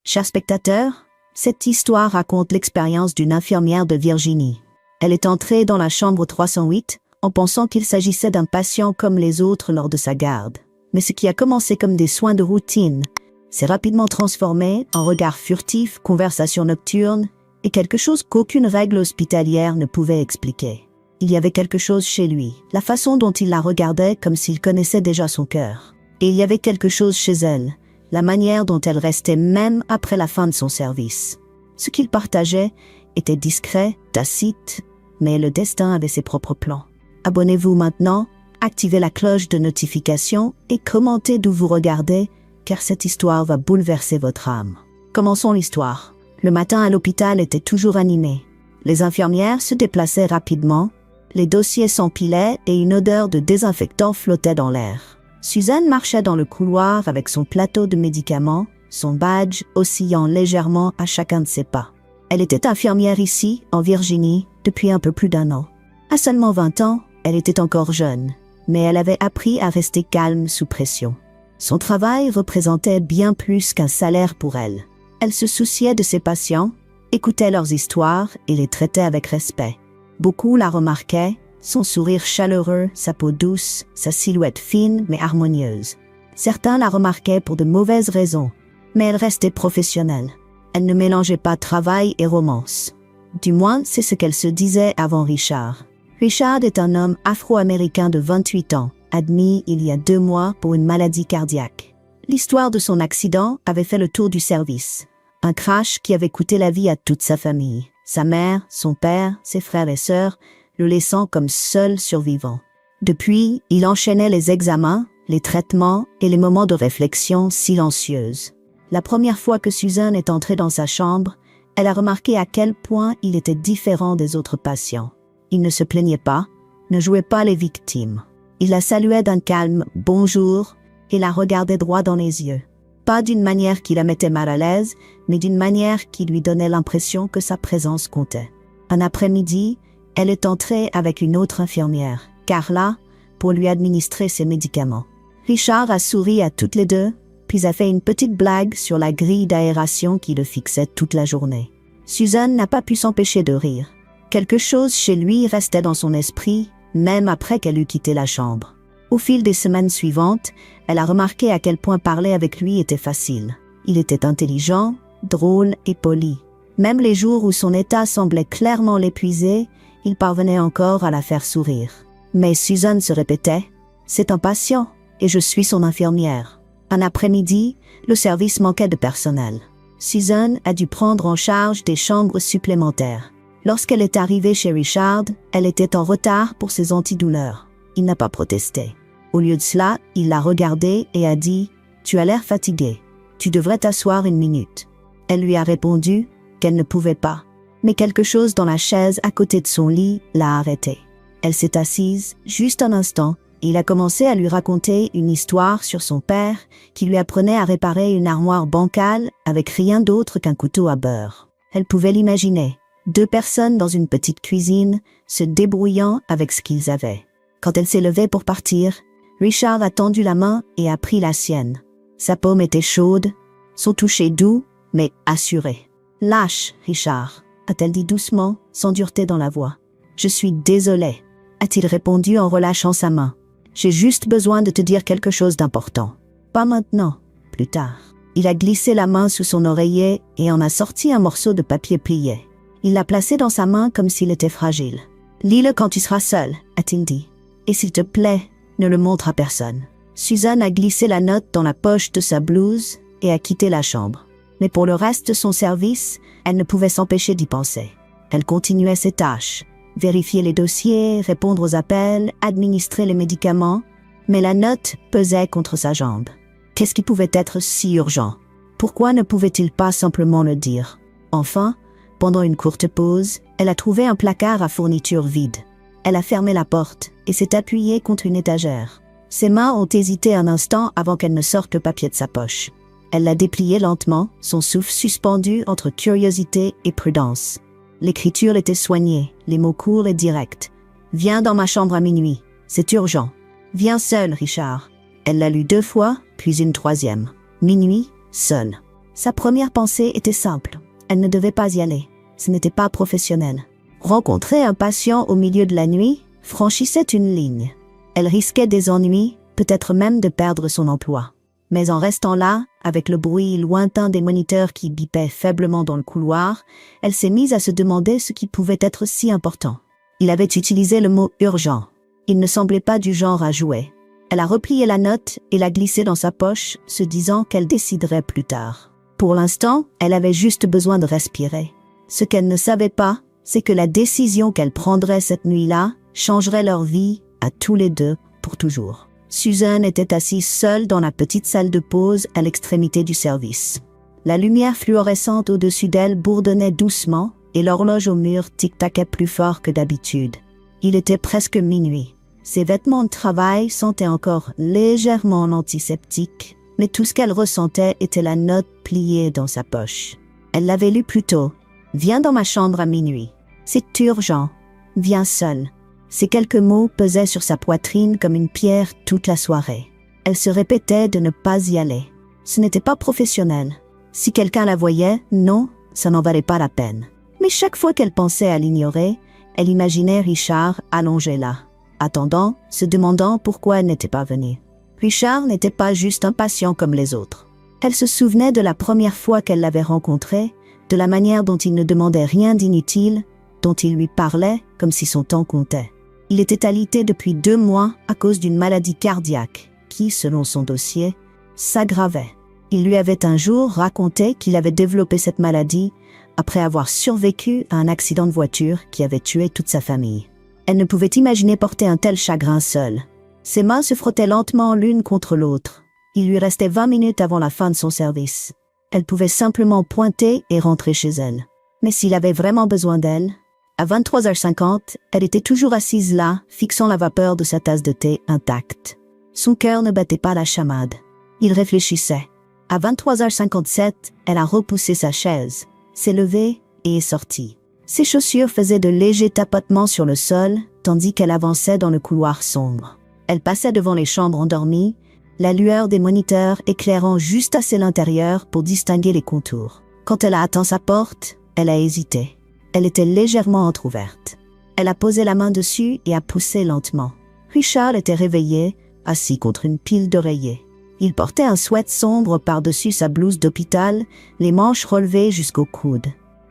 Chers spectateurs, cette histoire raconte l'expérience d'une infirmière de Virginie. Elle est entrée dans la chambre 308 en pensant qu'il s'agissait d'un patient comme les autres lors de sa garde. Mais ce qui a commencé comme des soins de routine s'est rapidement transformé en regards furtifs, conversations nocturnes et quelque chose qu'aucune règle hospitalière ne pouvait expliquer. Il y avait quelque chose chez lui, la façon dont il la regardait comme s'il connaissait déjà son cœur. Et il y avait quelque chose chez elle, la manière dont elle restait même après la fin de son service. Ce qu'ils partageaient était discret, tacite, mais le destin avait ses propres plans. Abonnez-vous maintenant, activez la cloche de notification et commentez d'où vous regardez, car cette histoire va bouleverser votre âme. Commençons l'histoire. Le matin à l'hôpital était toujours animé. Les infirmières se déplaçaient rapidement, les dossiers s'empilaient et une odeur de désinfectant flottait dans l'air. Suzanne marchait dans le couloir avec son plateau de médicaments, son badge oscillant légèrement à chacun de ses pas. Elle était infirmière ici, en Virginie, depuis un peu plus d'1 an. À seulement 20 ans, elle était encore jeune, mais elle avait appris à rester calme sous pression. Son travail représentait bien plus qu'un salaire pour elle. Elle se souciait de ses patients, écoutait leurs histoires et les traitait avec respect. Beaucoup la remarquaient, son sourire chaleureux, sa peau douce, sa silhouette fine mais harmonieuse. Certains la remarquaient pour de mauvaises raisons, mais elle restait professionnelle. Elle ne mélangeait pas travail et romance. Du moins, c'est ce qu'elle se disait avant Richard. Richard est un homme afro-américain de 28 ans, admis il y a 2 mois pour une maladie cardiaque. L'histoire de son accident avait fait le tour du service. Un crash qui avait coûté la vie à toute sa famille. Sa mère, son père, ses frères et sœurs, le laissant comme seul survivant. Depuis, il enchaînait les examens, les traitements et les moments de réflexion silencieuse. La première fois que Suzanne est entrée dans sa chambre, elle a remarqué à quel point il était différent des autres patients. Il ne se plaignait pas, ne jouait pas les victimes. Il la saluait d'un calme « bonjour » et la regardait droit dans les yeux. Pas d'une manière qui la mettait mal à l'aise, mais d'une manière qui lui donnait l'impression que sa présence comptait. Un après-midi, elle est entrée avec une autre infirmière, Carla, pour lui administrer ses médicaments. Richard a souri à toutes les deux, puis a fait une petite blague sur la grille d'aération qui le fixait toute la journée. Suzanne n'a pas pu s'empêcher de rire. Quelque chose chez lui restait dans son esprit, même après qu'elle eut quitté la chambre. Au fil des semaines suivantes, elle a remarqué à quel point parler avec lui était facile. Il était intelligent, drôle et poli. Même les jours où son état semblait clairement l'épuiser, il parvenait encore à la faire sourire. Mais Suzanne se répétait « C'est un patient et je suis son infirmière ». Un après-midi, le service manquait de personnel. Suzanne a dû prendre en charge des chambres supplémentaires. Lorsqu'elle est arrivée chez Richard, elle était en retard pour ses antidouleurs. Il n'a pas protesté. Au lieu de cela, il l'a regardée et a dit « Tu as l'air fatiguée. Tu devrais t'asseoir 1 minute ». Elle lui a répondu qu'elle ne pouvait pas. Mais quelque chose dans la chaise à côté de son lit l'a arrêtée. Elle s'est assise juste un instant et il a commencé à lui raconter une histoire sur son père qui lui apprenait à réparer une armoire bancale avec rien d'autre qu'un couteau à beurre. Elle pouvait l'imaginer, 2 personnes dans une petite cuisine se débrouillant avec ce qu'ils avaient. Quand elle s'est levée pour partir, Richard a tendu la main et a pris la sienne. Sa paume était chaude, son toucher doux mais assuré. « Lâche, Richard », a-t-elle dit doucement, sans dureté dans la voix. « Je suis désolée », a-t-il répondu en relâchant sa main. « J'ai juste besoin de te dire quelque chose d'important. Pas maintenant, plus tard. » Il a glissé la main sous son oreiller et en a sorti un morceau de papier plié. Il l'a placé dans sa main comme s'il était fragile. « Lis-le quand tu seras seul, » a-t-il dit. « Et s'il te plaît, ne le montre à personne. » Suzanne a glissé la note dans la poche de sa blouse et a quitté la chambre. Mais pour le reste de son service, elle ne pouvait s'empêcher d'y penser. Elle continuait ses tâches, vérifier les dossiers, répondre aux appels, administrer les médicaments, mais la note pesait contre sa jambe. Qu'est-ce qui pouvait être si urgent? Pourquoi ne pouvait-il pas simplement le dire? Enfin, pendant une courte pause, elle a trouvé un placard à fourniture vide. Elle a fermé la porte et s'est appuyée contre une étagère. Ses mains ont hésité un instant avant qu'elle ne sorte le papier de sa poche. Elle l'a déplié lentement, son souffle suspendu entre curiosité et prudence. L'écriture était soignée, les mots courts et directs. « Viens dans ma chambre à minuit, c'est urgent. Viens seul, Richard. » Elle l'a lu 2 fois, puis une 3e. Minuit, seul. Sa première pensée était simple. Elle ne devait pas y aller. Ce n'était pas professionnel. Rencontrer un patient au milieu de la nuit franchissait une ligne. Elle risquait des ennuis, peut-être même de perdre son emploi. Mais en restant là, avec le bruit lointain des moniteurs qui bipaient faiblement dans le couloir, elle s'est mise à se demander ce qui pouvait être si important. Il avait utilisé le mot « urgent ». Il ne semblait pas du genre à jouer. Elle a replié la note et l'a glissée dans sa poche, se disant qu'elle déciderait plus tard. Pour l'instant, elle avait juste besoin de respirer. Ce qu'elle ne savait pas, c'est que la décision qu'elle prendrait cette nuit-là changerait leur vie, à tous les deux, pour toujours. Susan était assise seule dans la petite salle de pause à l'extrémité du service. La lumière fluorescente au-dessus d'elle bourdonnait doucement et l'horloge au mur tic-taquait plus fort que d'habitude. Il était presque minuit. Ses vêtements de travail sentaient encore légèrement antiseptiques, mais tout ce qu'elle ressentait était la note pliée dans sa poche. Elle l'avait lue plus tôt. « Viens dans ma chambre à minuit. C'est urgent. Viens seul. » Ces quelques mots pesaient sur sa poitrine comme une pierre toute la soirée. Elle se répétait de ne pas y aller. Ce n'était pas professionnel. Si quelqu'un la voyait, non, ça n'en valait pas la peine. Mais chaque fois qu'elle pensait à l'ignorer, elle imaginait Richard allongé là, attendant, se demandant pourquoi elle n'était pas venue. Richard n'était pas juste un patient comme les autres. Elle se souvenait de la première fois qu'elle l'avait rencontré, de la manière dont il ne demandait rien d'inutile, dont il lui parlait comme si son temps comptait. Il était alité depuis 2 mois à cause d'une maladie cardiaque qui, selon son dossier, s'aggravait. Il lui avait un jour raconté qu'il avait développé cette maladie après avoir survécu à un accident de voiture qui avait tué toute sa famille. Elle ne pouvait imaginer porter un tel chagrin seule. Ses mains se frottaient lentement l'une contre l'autre. Il lui restait 20 minutes avant la fin de son service. Elle pouvait simplement pointer et rentrer chez elle. Mais s'il avait vraiment besoin d'elle, à 23h50, elle était toujours assise là, fixant la vapeur de sa tasse de thé intacte. Son cœur ne battait pas la chamade. Il réfléchissait. À 23h57, elle a repoussé sa chaise, s'est levée et est sortie. Ses chaussures faisaient de légers tapotements sur le sol, tandis qu'elle avançait dans le couloir sombre. Elle passait devant les chambres endormies, la lueur des moniteurs éclairant juste assez l'intérieur pour distinguer les contours. Quand elle a atteint sa porte, elle a hésité. Elle était légèrement entrouverte. Elle a posé la main dessus et a poussé lentement. Richard était réveillé, assis contre une pile d'oreillers. Il portait un sweat sombre par-dessus sa blouse d'hôpital, les manches relevées jusqu'au coude.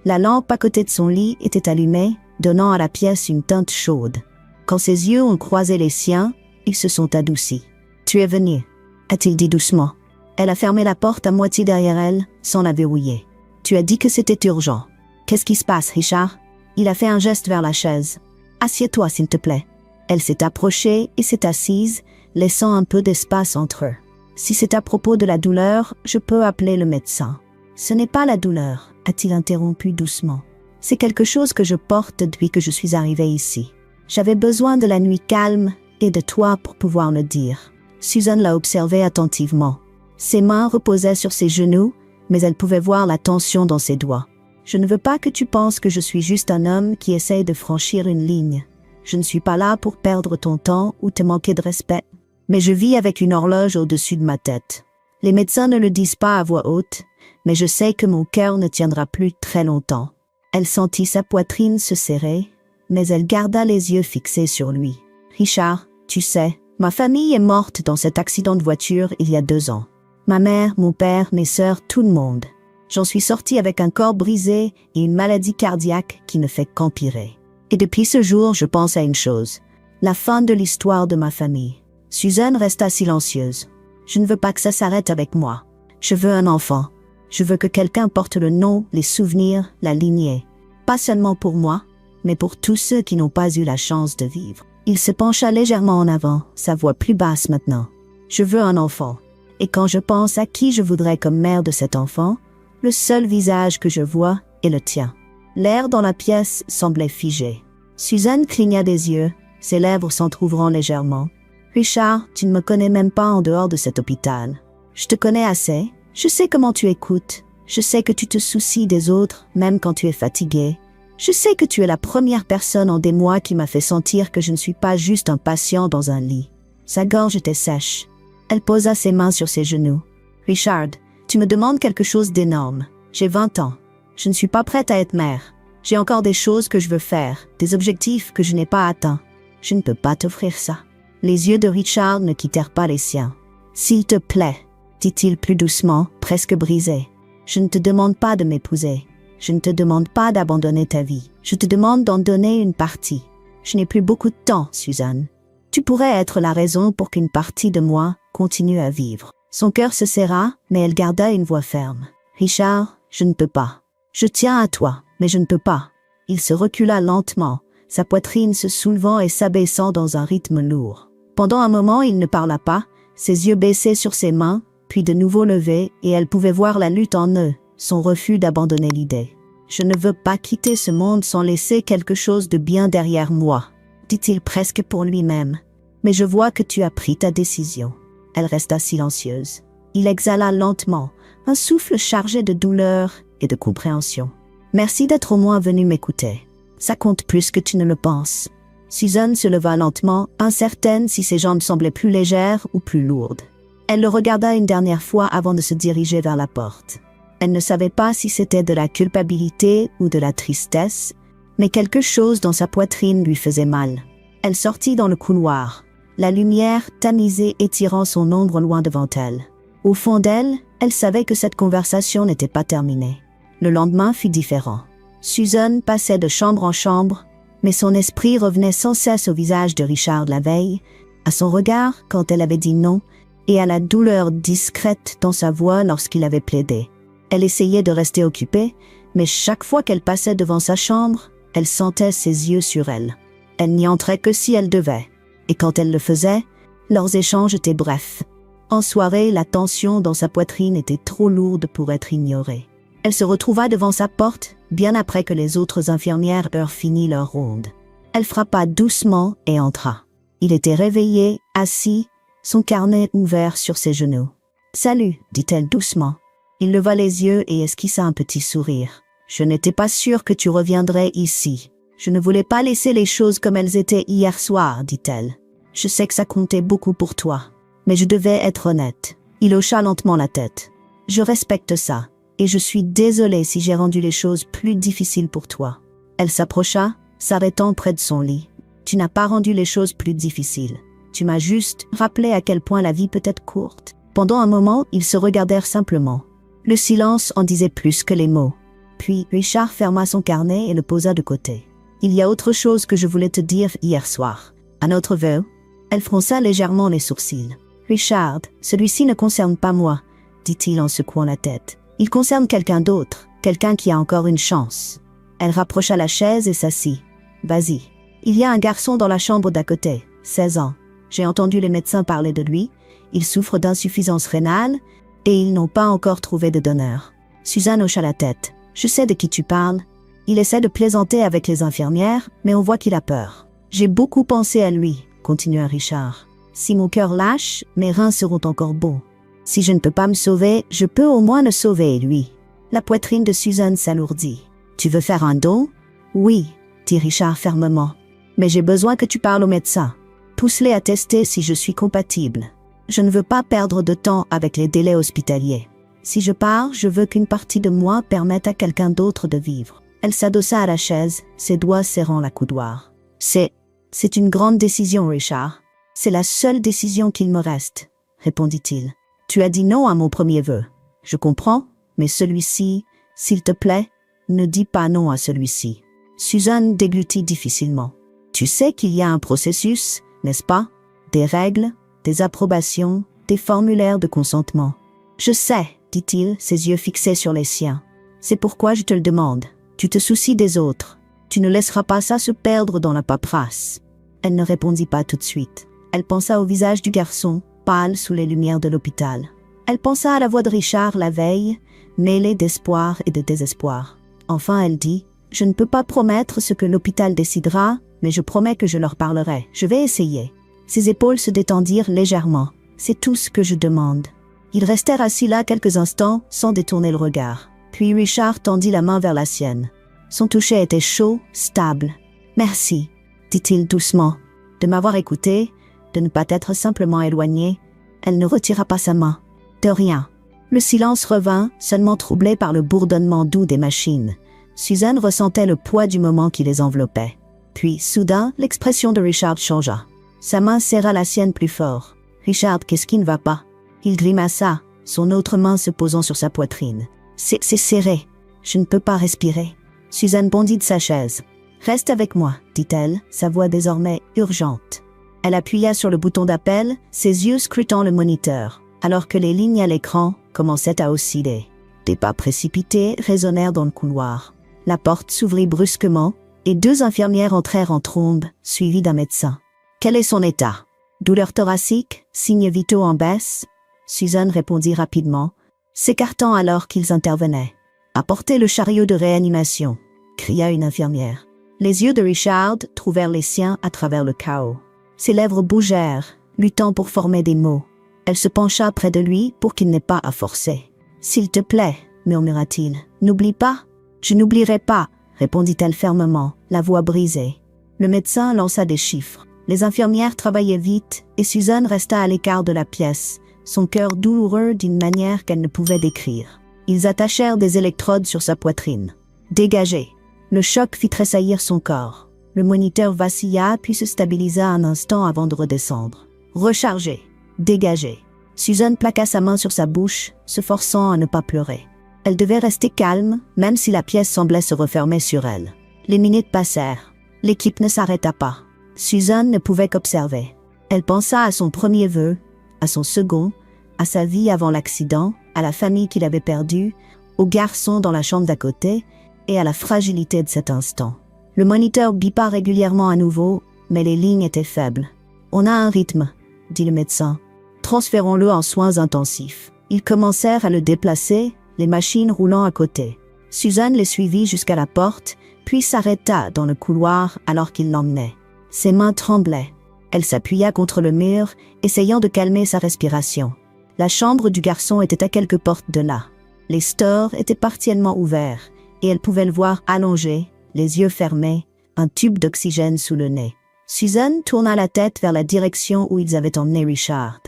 La lampe à côté de son lit était allumée, donnant à la pièce une teinte chaude. Quand ses yeux ont croisé les siens, ils se sont adoucis. « Tu es venu » a-t-il dit doucement. Elle a fermé la porte à moitié derrière elle, sans la verrouiller. « Tu as dit que c'était urgent. » « Qu'est-ce qui se passe, Richard ?» Il a fait un geste vers la chaise. « Assieds-toi, s'il te plaît. » Elle s'est approchée et s'est assise, laissant un peu d'espace entre eux. « Si c'est à propos de la douleur, je peux appeler le médecin. »« Ce n'est pas la douleur, » a-t-il interrompu doucement. « C'est quelque chose que je porte depuis que je suis arrivée ici. J'avais besoin de la nuit calme et de toi pour pouvoir le dire. » Susan l'a observé attentivement. Ses mains reposaient sur ses genoux, mais elle pouvait voir la tension dans ses doigts. Je ne veux pas que tu penses que je suis juste un homme qui essaye de franchir une ligne. Je ne suis pas là pour perdre ton temps ou te manquer de respect. Mais je vis avec une horloge au-dessus de ma tête. Les médecins ne le disent pas à voix haute, mais je sais que mon cœur ne tiendra plus très longtemps. Elle sentit sa poitrine se serrer, mais elle garda les yeux fixés sur lui. Richard, tu sais, ma famille est morte dans cet accident de voiture il y a 2 ans. Ma mère, mon père, mes sœurs, tout le monde. J'en suis sortie avec un corps brisé et une maladie cardiaque qui ne fait qu'empirer. Et depuis ce jour, je pense à une chose. La fin de l'histoire de ma famille. Susan resta silencieuse. Je ne veux pas que ça s'arrête avec moi. Je veux un enfant. Je veux que quelqu'un porte le nom, les souvenirs, la lignée. Pas seulement pour moi, mais pour tous ceux qui n'ont pas eu la chance de vivre. Il se pencha légèrement en avant, sa voix plus basse maintenant. Je veux un enfant. Et quand je pense à qui je voudrais comme mère de cet enfant, le seul visage que je vois est le tien. L'air dans la pièce semblait figé. Susan cligna des yeux, ses lèvres s'entr'ouvrant légèrement. « Richard, tu ne me connais même pas en dehors de cet hôpital. Je te connais assez. Je sais comment tu écoutes. Je sais que tu te soucies des autres, même quand tu es fatigué. Je sais que tu es la première personne en des mois qui m'a fait sentir que je ne suis pas juste un patient dans un lit. » Sa gorge était sèche. Elle posa ses mains sur ses genoux. « Richard, Tu me demandes quelque chose d'énorme. J'ai 20 ans. Je ne suis pas prête à être mère. J'ai encore des choses que je veux faire, des objectifs que je n'ai pas atteints. Je ne peux pas t'offrir ça. Les yeux de Richard ne quittèrent pas les siens. S'il te plaît, dit-il plus doucement, presque brisé. Je ne te demande pas de m'épouser. Je ne te demande pas d'abandonner ta vie. Je te demande d'en donner une partie. Je n'ai plus beaucoup de temps, Suzanne. Tu pourrais être la raison pour qu'une partie de moi continue à vivre. Son cœur se serra, mais elle garda une voix ferme. Richard, je ne peux pas. Je tiens à toi, mais je ne peux pas. Il se recula lentement, sa poitrine se soulevant et s'abaissant dans un rythme lourd. Pendant un moment, il ne parla pas, ses yeux baissés sur ses mains, puis de nouveau levés, et elle pouvait voir la lutte en eux, son refus d'abandonner l'idée. « Je ne veux pas quitter ce monde sans laisser quelque chose de bien derrière moi, » dit-il presque pour lui-même. « Mais je vois que tu as pris ta décision. » Elle resta silencieuse. Il exhala lentement, un souffle chargé de douleur et de compréhension. « Merci d'être au moins venu m'écouter. Ça compte plus que tu ne le penses. » Suzanne se leva lentement, incertaine si ses jambes semblaient plus légères ou plus lourdes. Elle le regarda une dernière fois avant de se diriger vers la porte. Elle ne savait pas si c'était de la culpabilité ou de la tristesse, mais quelque chose dans sa poitrine lui faisait mal. Elle sortit dans le couloir, la lumière tamisée étirant son ombre loin devant elle. Au fond d'elle, elle savait que cette conversation n'était pas terminée. Le lendemain fut différent. Suzanne passait de chambre en chambre, mais son esprit revenait sans cesse au visage de Richard la veille, à son regard quand elle avait dit non, et à la douleur discrète dans sa voix lorsqu'il avait plaidé. Elle essayait de rester occupée, mais chaque fois qu'elle passait devant sa chambre, elle sentait ses yeux sur elle. Elle n'y entrait que si elle devait, et quand elle le faisait, leurs échanges étaient brefs. En soirée, la tension dans sa poitrine était trop lourde pour être ignorée. Elle se retrouva devant sa porte, bien après que les autres infirmières eurent fini leur ronde. Elle frappa doucement et entra. Il était réveillé, assis, son carnet ouvert sur ses genoux. « Salut », dit-elle doucement. Il leva les yeux et esquissa un petit sourire. « Je n'étais pas sûre que tu reviendrais ici. Je ne voulais pas laisser les choses comme elles étaient hier soir, dit-elle. Je sais que ça comptait beaucoup pour toi, mais je devais être honnête. » Il hocha lentement la tête. « Je respecte ça, et je suis désolée si j'ai rendu les choses plus difficiles pour toi. » Elle s'approcha, s'arrêtant près de son lit. « Tu n'as pas rendu les choses plus difficiles. Tu m'as juste rappelé à quel point la vie peut être courte. » Pendant un moment, ils se regardèrent simplement. Le silence en disait plus que les mots. Puis Richard ferma son carnet et le posa de côté. « Il y a autre chose que je voulais te dire hier soir. À notre vœu. » Elle fronça légèrement les sourcils. « Richard, celui-ci ne concerne pas moi, » dit-il en secouant la tête. « Il concerne quelqu'un d'autre, quelqu'un qui a encore une chance. » Elle rapprocha la chaise et s'assit. « Vas-y. Il y a un garçon dans la chambre d'à côté, 16 ans. J'ai entendu les médecins parler de lui. Il souffre d'insuffisance rénale et ils n'ont pas encore trouvé de donneur. » Suzanne hocha la tête. « Je sais de qui tu parles. Il essaie de plaisanter avec les infirmières, mais on voit qu'il a peur. J'ai beaucoup pensé à lui, » continua Richard. « Si mon cœur lâche, mes reins seront encore bons. Si je ne peux pas me sauver, je peux au moins le sauver, lui. » La poitrine de Suzanne s'alourdit. « Tu veux faire un don? »« Oui, » dit Richard fermement. « Mais j'ai besoin que tu parles au médecin. Pousse-les à tester si je suis compatible. Je ne veux pas perdre de temps avec les délais hospitaliers. Si je pars, je veux qu'une partie de moi permette à quelqu'un d'autre de vivre. » Elle s'adossa à la chaise, ses doigts serrant la coudoir. « C'est une grande décision, Richard. C'est la seule décision qu'il me reste, » répondit-il. « Tu as dit non à mon premier vœu. Je comprends, mais celui-ci, s'il te plaît, ne dis pas non à celui-ci. » Suzanne déglutit difficilement. « Tu sais qu'il y a un processus, n'est-ce pas? Des règles, des approbations, des formulaires de consentement. »« Je sais, » dit-il, ses yeux fixés sur les siens. « C'est pourquoi je te le demande. Tu te soucies des autres. Tu ne laisseras pas ça se perdre dans la paperasse. » Elle ne répondit pas tout de suite. Elle pensa au visage du garçon, pâle sous les lumières de l'hôpital. Elle pensa à la voix de Richard la veille, mêlée d'espoir et de désespoir. Enfin, elle dit « Je ne peux pas promettre ce que l'hôpital décidera, mais je promets que je leur parlerai. Je vais essayer. » Ses épaules se détendirent légèrement. « C'est tout ce que je demande. » Ils restèrent assis là quelques instants, sans détourner le regard. Puis Richard tendit la main vers la sienne. Son toucher était chaud, stable. « Merci, » dit-il doucement, « de m'avoir écouté, de ne pas être simplement éloigné. » Elle ne retira pas sa main. « De rien. » Le silence revint, seulement troublé par le bourdonnement doux des machines. Suzanne ressentait le poids du moment qui les enveloppait. Puis, soudain, l'expression de Richard changea. Sa main serra la sienne plus fort. « Richard, qu'est-ce qui ne va pas ?» Il grimaça, son autre main se posant sur sa poitrine. « C'est serré. Je ne peux pas respirer. » Suzanne bondit de sa chaise. « Reste avec moi, dit-elle, sa voix désormais urgente. » Elle appuya sur le bouton d'appel, ses yeux scrutant le moniteur, alors que les lignes à l'écran commençaient à osciller. Des pas précipités résonnèrent dans le couloir. La porte s'ouvrit brusquement, et 2 infirmières entrèrent en trombe, suivies d'un médecin. « Quel est son état ? Douleurs thoraciques, signes vitaux en baisse ?» Suzanne répondit rapidement, s'écartant alors qu'ils intervenaient. « Apportez le chariot de réanimation !» cria une infirmière. Les yeux de Richard trouvèrent les siens à travers le chaos. Ses lèvres bougèrent, luttant pour former des mots. Elle se pencha près de lui pour qu'il n'ait pas à forcer. « S'il te plaît, murmura-t-il, n'oublie pas. »« Je n'oublierai pas, » répondit-elle fermement, la voix brisée. Le médecin lança des chiffres. Les infirmières travaillaient vite et Suzanne resta à l'écart de la pièce, son cœur douloureux d'une manière qu'elle ne pouvait décrire. Ils attachèrent des électrodes sur sa poitrine. « Dégagez !» Le choc fit tressaillir son corps. Le moniteur vacilla puis se stabilisa un instant avant de redescendre. « Rechargez ! Dégagez !» Suzanne plaqua sa main sur sa bouche, se forçant à ne pas pleurer. Elle devait rester calme, même si la pièce semblait se refermer sur elle. Les minutes passèrent. L'équipe ne s'arrêta pas. Suzanne ne pouvait qu'observer. Elle pensa à son premier vœu, à son second, à sa vie avant l'accident, à la famille qu'il avait perdue, au garçon dans la chambre d'à côté et à la fragilité de cet instant. Le moniteur bipa régulièrement à nouveau, mais les lignes étaient faibles. « On a un rythme, » dit le médecin. « Transférons-le en soins intensifs. » Ils commencèrent à le déplacer, les machines roulant à côté. Suzanne les suivit jusqu'à la porte, puis s'arrêta dans le couloir alors qu'il l'emmenait. Ses mains tremblaient. Elle s'appuya contre le mur, essayant de calmer sa respiration. La chambre du garçon était à quelques portes de là. Les stores étaient partiellement ouverts, et elle pouvait le voir allongé, les yeux fermés, un tube d'oxygène sous le nez. Suzanne tourna la tête vers la direction où ils avaient emmené Richard.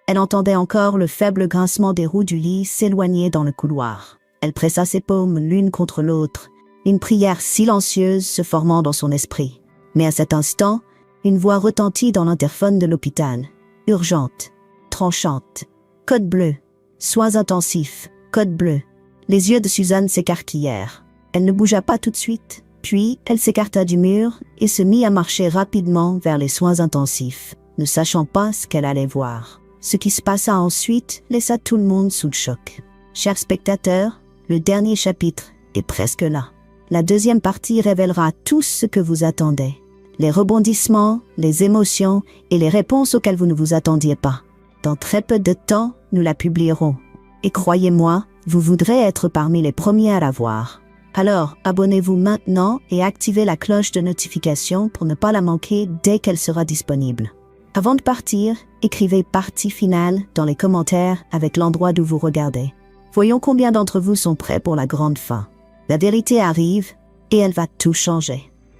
Elle entendait encore le faible grincement des roues du lit s'éloigner dans le couloir. Elle pressa ses paumes l'une contre l'autre, une prière silencieuse se formant dans son esprit. Mais à cet instant, une voix retentit dans l'interphone de l'hôpital. Urgente, tranchante. Code bleu. Soins intensifs. Code bleu. Les yeux de Suzanne s'écarquillèrent. Elle ne bougea pas tout de suite, puis elle s'écarta du mur et se mit à marcher rapidement vers les soins intensifs, ne sachant pas ce qu'elle allait voir. Ce qui se passa ensuite laissa tout le monde sous le choc. Chers spectateurs, le dernier chapitre est presque là. La deuxième partie révélera tout ce que vous attendez. Les rebondissements, les émotions et les réponses auxquelles vous ne vous attendiez pas. Dans très peu de temps, nous la publierons. Et croyez-moi, vous voudrez être parmi les premiers à la voir. Alors, abonnez-vous maintenant et activez la cloche de notification pour ne pas la manquer dès qu'elle sera disponible. Avant de partir, écrivez partie finale dans les commentaires avec l'endroit d'où vous regardez. Voyons combien d'entre vous sont prêts pour la grande fin. La vérité arrive et elle va tout changer.